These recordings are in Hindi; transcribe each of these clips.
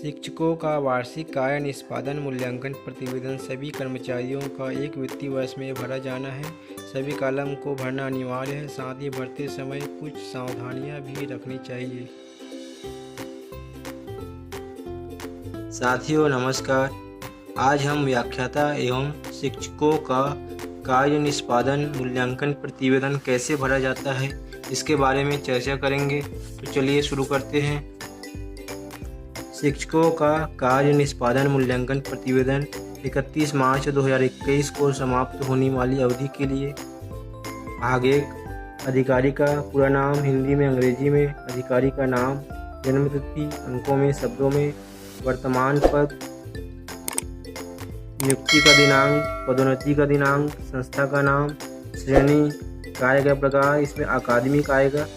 शिक्षकों का वार्षिक आय निष्पादन मूल्यांकन प्रतिवेदन सभी कर्मचारियों का एक वित्तीय वर्ष में भरा जाना है। सभी कॉलम को भरना अनिवार्य है। साथ ही भरते समय कुछ सावधानियां भी रखनी चाहिए। साथियों नमस्कार। आज हम व्याख्याता एवं शिक्षकों का कार्य निष्पादन मूल्यांकन प्रतिवेदन कैसे भरा जाता है इसके बारे में चर्चा करेंगे। तो चलिए शुरू करते हैं। शिक्षकों का कार्य निष्पादन मूल्यांकन प्रतिवेदन 31 मार्च 2021 को समाप्त होने वाली अवधि के लिए। भाग 1। अधिकारी का पूरा नाम हिंदी में अंग्रेजी में, अधिकारी का नाम, जन्म तिथि अंकों में शब्दों में, वर्तमान पद, नियुक्ति का दिनांक, पदोन्नति का दिनांक, संस्था का नाम, श्रेणी, कार्य का प्रकार, इसमें अकादमिक आएगा।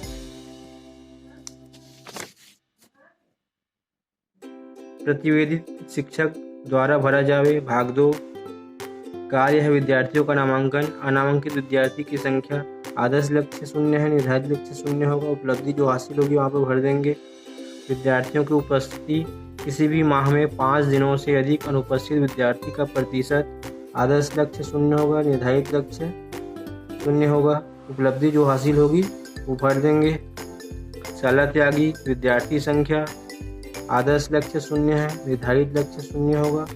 प्रतिवेदित शिक्षक द्वारा भरा जावे। भाग 2। कार्य है विद्यार्थियों का नामांकन। अनामांकित विद्यार्थी की संख्या। आदर्श लक्ष्य 0 है, निर्धारित लक्ष्य 0 होगा। उपलब्धि जो हासिल होगी वहाँ पर भर देंगे। विद्यार्थियों की उपस्थिति। किसी भी माह में 5 दिनों से अधिक अनुपस्थित विद्यार्थी का प्रतिशत। आदर्श लक्ष्य 0 होगा, निर्धारित लक्ष्य 0 होगा। उपलब्धि जो हासिल होगी वो भर देंगे। शाला त्यागी विद्यार्थी संख्या। आदर्श लक्ष्य 0 है, निर्धारित लक्ष्य 0 होगा।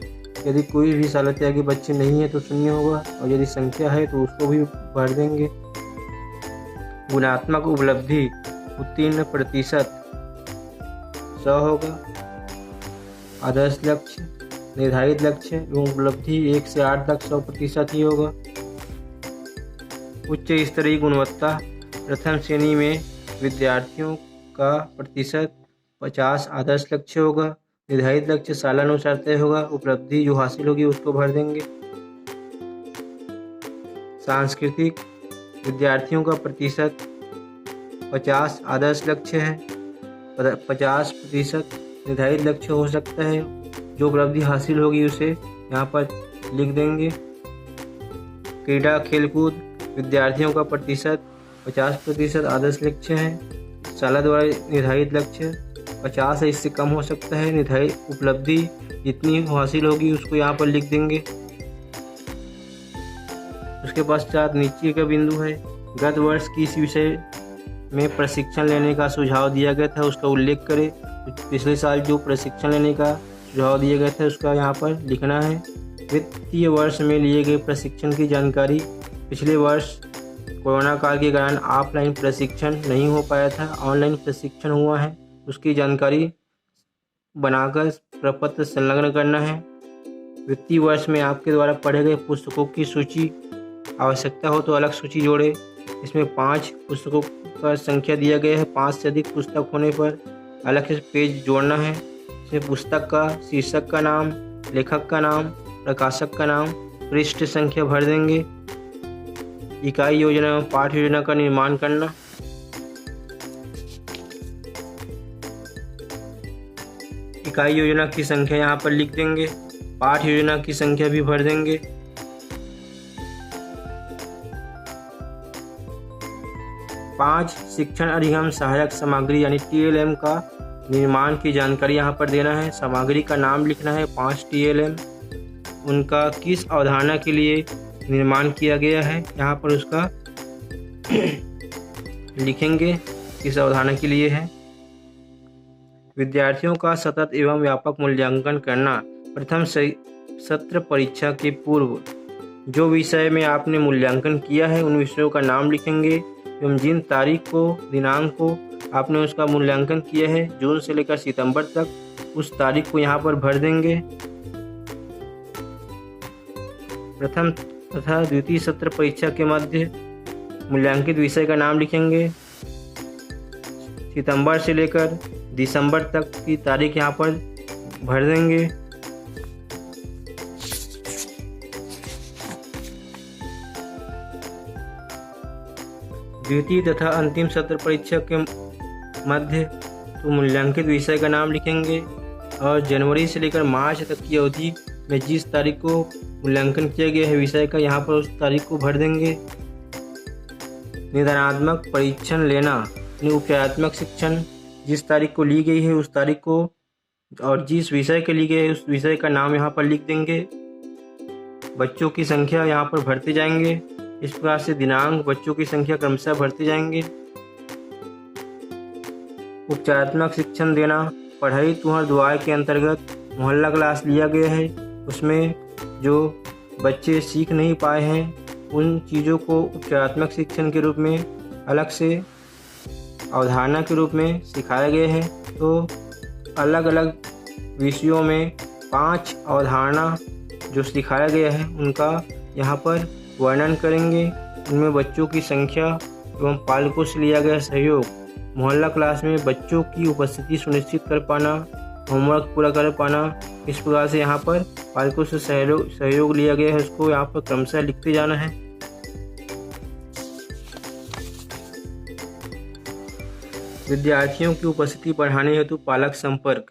यदि कोई भी शाला त्यागी बच्चे नहीं है तो 0 होगा, और यदि संख्या है तो उसको भी भर देंगे। गुणात्मक उपलब्धि उत्तीर्ण प्रतिशत 100 होगा। आदर्श लक्ष्य, निर्धारित लक्ष्य एवं उपलब्धि 1 से 8 तक 100% ही होगा। उच्च स्तरीय गुणवत्ता। प्रथम श्रेणी में विद्यार्थियों का प्रतिशत 50 आदर्श लक्ष्य होगा। निर्धारित लक्ष्य सालानुसार तय होगा। उपलब्धि जो हासिल होगी उसको भर देंगे। सांस्कृतिक विद्यार्थियों का प्रतिशत 50 आदर्श लक्ष्य है, 50% निर्धारित लक्ष्य हो सकता है। जो उपलब्धि हासिल होगी उसे यहाँ पर लिख देंगे। क्रीड़ा खेलकूद विद्यार्थियों का प्रतिशत 50% आदर्श लक्ष्य है। शाला द्वारा निर्धारित लक्ष्य 50 है, इससे कम हो सकता है। निर्धारित उपलब्धि जितनी हासिल होगी उसको यहाँ पर लिख देंगे। उसके पश्चात नीचे का बिंदु है। गत वर्ष किस विषय में प्रशिक्षण लेने का सुझाव दिया गया था उसका उल्लेख करें। पिछले साल जो प्रशिक्षण लेने का सुझाव दिया गया था उसका यहाँ पर लिखना है। वित्तीय वर्ष में लिए गए प्रशिक्षण की जानकारी। पिछले वर्ष कोरोना काल के कारण ऑफलाइन प्रशिक्षण नहीं हो पाया था, ऑनलाइन प्रशिक्षण हुआ है। उसकी जानकारी बनाकर प्रपत्र संलग्न करना है। वित्तीय वर्ष में आपके द्वारा पढ़े गए पुस्तकों की सूची। आवश्यकता हो तो अलग सूची जोड़े। इसमें 5 पुस्तकों का संख्या दिया गया है। 5 से अधिक पुस्तक होने पर अलग से पेज जोड़ना है। इसमें पुस्तक का शीर्षक का नाम, लेखक का नाम, प्रकाशक का नाम, पृष्ठ संख्या भर देंगे। इकाई योजना एवं पाठ योजना का निर्माण करना। इकाई योजना की संख्या यहाँ पर लिख देंगे। पाठ योजना की संख्या भी भर देंगे। पाँच शिक्षण अधिगम सहायक सामग्री यानी TLM का निर्माण की जानकारी यहाँ पर देना है। सामग्री का नाम लिखना है। 5 TLM उनका किस अवधारणा के लिए निर्माण किया गया है यहाँ पर उसका लिखेंगे, किस अवधारणा के लिए है। विद्यार्थियों का सतत एवं व्यापक मूल्यांकन करना। प्रथम सत्र परीक्षा के पूर्व जो विषय में आपने मूल्यांकन किया है उन विषयों का नाम लिखेंगे एवं जिन तारीख को, दिनांक को आपने उसका मूल्यांकन किया है जून से लेकर सितंबर तक, उस तारीख को यहाँ पर भर देंगे। प्रथम तथा द्वितीय सत्र परीक्षा के मध्य मूल्यांकित विषय का नाम लिखेंगे। सितंबर से लेकर दिसंबर तक की तारीख यहाँ पर भर देंगे। द्वितीय तथा अंतिम सत्र परीक्षा के मध्य तो मूल्यांकित विषय का नाम लिखेंगे, और जनवरी से लेकर मार्च तक की अवधि में जिस तारीख को मूल्यांकन किया गया है विषय का यहाँ पर उस तारीख को भर देंगे। निदानात्मक परीक्षण लेना, उपचारात्मक शिक्षण जिस तारीख को ली गई है उस तारीख को और जिस विषय के लिए गए उस विषय का नाम यहाँ पर लिख देंगे। बच्चों की संख्या यहाँ पर भरते जाएंगे। इस प्रकार से दिनांक, बच्चों की संख्या क्रमशः भरते जाएंगे। उपचारात्मक शिक्षण देना, पढ़ाई तुहर दुआर के अंतर्गत मोहल्ला क्लास लिया गया है। उसमें जो बच्चे सीख नहीं पाए हैं उन चीज़ों को उपचारात्मक शिक्षण के रूप में अलग से अवधारणा के रूप में सिखाया गया है। तो अलग अलग विषयों में 5 अवधारणा जो सिखाया गया है उनका यहाँ पर वर्णन करेंगे। उनमें बच्चों की संख्या एवं पालकों से लिया गया सहयोग, मोहल्ला क्लास में बच्चों की उपस्थिति सुनिश्चित कर पाना, होमवर्क पूरा कर पाना, इस प्रकार से यहाँ पर पालकों से सहयोग लिया गया है, उसको यहाँ पर क्रमशः लिखते जाना है। विद्यार्थियों की उपस्थिति बढ़ाने हेतु पालक संपर्क,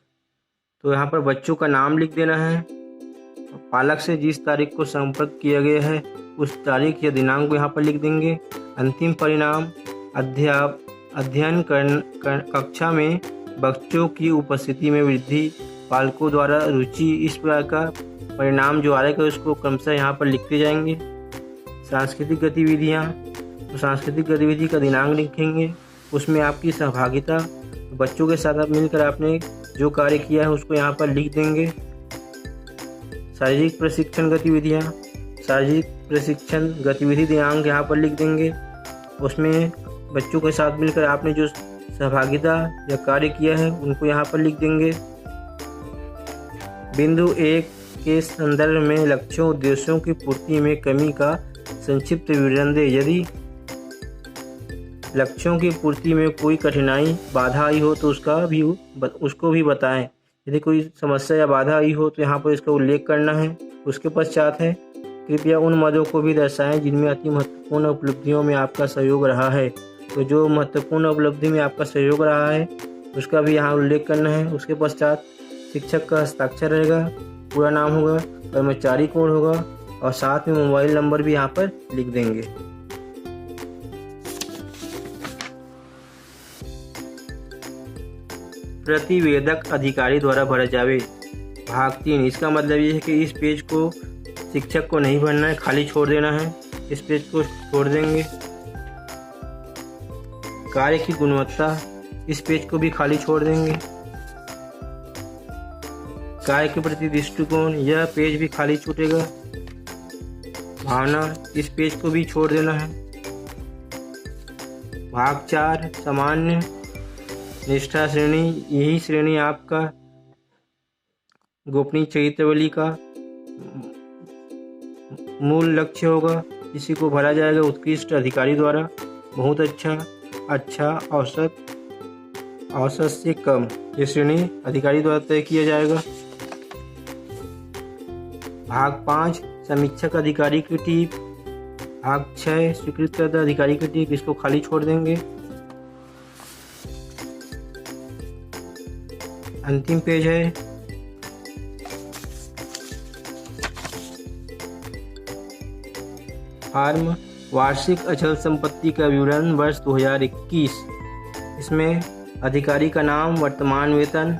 तो यहाँ पर बच्चों का नाम लिख देना है। पालक से जिस तारीख को संपर्क किया गया है उस तारीख या दिनांक को यहाँ पर लिख देंगे। अंतिम परिणाम, अध्ययन कक्षा में बच्चों की उपस्थिति में वृद्धि, पालकों द्वारा रुचि, इस प्रकार का परिणाम जो आएगा उसको क्रमशः यहाँ पर लिखते जाएंगे। सांस्कृतिक गतिविधियाँ, तो सांस्कृतिक गतिविधि का दिनांक लिखेंगे। उसमें आपकी सहभागिता, बच्चों के साथ मिलकर आपने जो कार्य किया है उसको यहाँ पर लिख देंगे। शारीरिक प्रशिक्षण गतिविधियाँ, शारीरिक प्रशिक्षण गतिविधि दिनांक यहाँ पर लिख देंगे। उसमें बच्चों के साथ मिलकर आपने जो सहभागिता या कार्य किया है उनको यहाँ पर लिख देंगे। बिंदु 1 के संदर्भ में लक्ष्यों उद्देश्यों की पूर्ति में कमी का संक्षिप्त विवरण दें। यदि लक्ष्यों की पूर्ति में कोई कठिनाई, बाधा आई हो तो उसको भी बताएं। यदि कोई समस्या या बाधा आई हो तो यहाँ पर इसका उल्लेख करना है। उसके पश्चात है, कृपया उन मदों को भी दर्शाएं जिनमें अति महत्वपूर्ण उपलब्धियों में आपका सहयोग रहा है। तो जो महत्वपूर्ण उपलब्धि में आपका सहयोग रहा है उसका भी यहाँ उल्लेख करना है। उसके पश्चात शिक्षक का हस्ताक्षर रहेगा, पूरा नाम होगा, कर्मचारी कोड होगा और साथ में मोबाइल नंबर भी यहाँ पर लिख देंगे। प्रतिवेदक अधिकारी द्वारा भरा जावे। भाग 3, इसका मतलब ये है कि इस पेज को शिक्षक को नहीं भरना है, खाली छोड़ देना है। इस पेज को छोड़ देंगे। कार्य की गुणवत्ता, इस पेज को भी खाली छोड़ देंगे। कार्य के प्रति दृष्टिकोण, यह पेज भी खाली छूटेगा। भावना, इस पेज को भी छोड़ देना है। भाग 4, सामान्य निष्ठा श्रेणी, यही श्रेणी आपका गोपनीय चरित्रावली का मूल लक्ष्य होगा। इसी को भरा जाएगा उत्कृष्ट अधिकारी द्वारा। बहुत अच्छा, औसत से कम, ये श्रेणी अधिकारी द्वारा तय किया जाएगा। भाग 5, समीक्षक अधिकारी की टीप। भाग 6, स्वीकृत अधिकारी की टीप, इसको खाली छोड़ देंगे। अंतिम पेज है फार्म वार्षिक अचल संपत्ति का विवरण वर्ष 2021। इसमें अधिकारी का नाम, वर्तमान वेतन,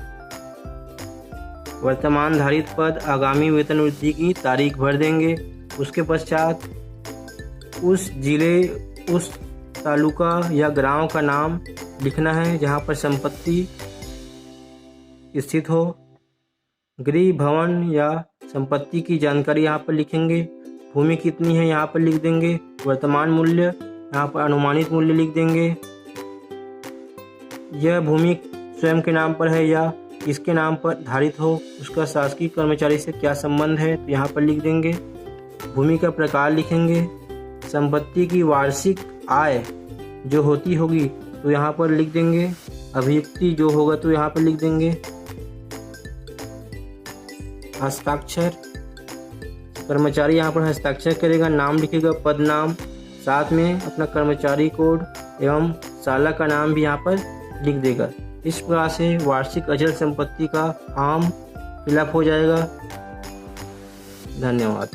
वर्तमान धारित पद, आगामी वेतन वृद्धि की तारीख भर देंगे। उसके पश्चात उस जिले, उस तालुका या गांव का नाम लिखना है जहां पर संपत्ति स्थित हो। गृह, भवन या संपत्ति की जानकारी यहाँ पर लिखेंगे। भूमि कितनी है यहाँ पर लिख देंगे। वर्तमान मूल्य, यहाँ पर अनुमानित मूल्य लिख देंगे। यह भूमि स्वयं के नाम पर है या किसके नाम पर धारित हो, उसका शासकीय कर्मचारी से क्या संबंध है, तो यहाँ पर लिख देंगे। भूमि का प्रकार लिखेंगे। संपत्ति की वार्षिक आय जो होगी तो यहाँ पर लिख देंगे। अभियुक्ति जो होगा तो यहाँ पर लिख देंगे। हस्ताक्षर, कर्मचारी यहाँ पर हस्ताक्षर करेगा, नाम लिखेगा, पद नाम, साथ में अपना कर्मचारी कोड एवं साला का नाम भी यहाँ पर लिख देगा। इस प्रकार से वार्षिक अचल संपत्ति का फॉर्म फिलअप हो जाएगा। धन्यवाद।